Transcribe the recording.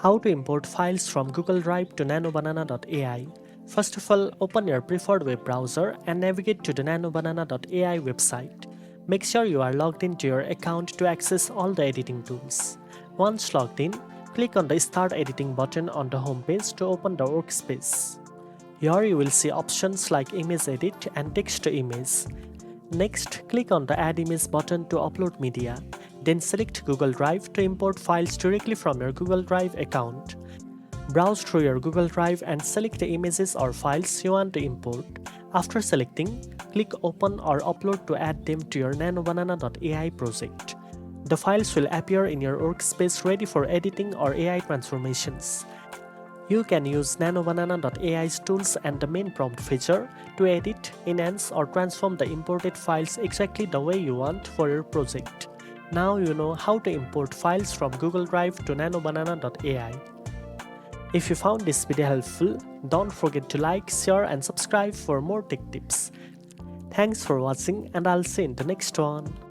How to import files from Google Drive to NanoBanana.ai. First of all, open your preferred web browser and navigate to the NanoBanana.ai website. Make sure you are logged into your account to access all the editing tools. Once logged in, click on the Start Editing button on the home page to open the workspace. Here you will see options like Image Edit and Text to Image. Next, click on the Add Image button to upload media. Then select Google Drive to import files directly from your Google Drive account. Browse through your Google Drive and select the images or files you want to import. After selecting, click Open or Upload to add them to your NanoBanana.ai project. The files will appear in your workspace ready for editing or AI transformations. You can use NanoBanana.ai's tools and the main prompt feature to edit, enhance or transform the imported files exactly the way you want for your project. Now you know how to import files from Google Drive to NanoBanana.ai. If you found this video helpful, don't forget to like, share and subscribe for more tech tips. Thanks for watching and I'll see you in the next one.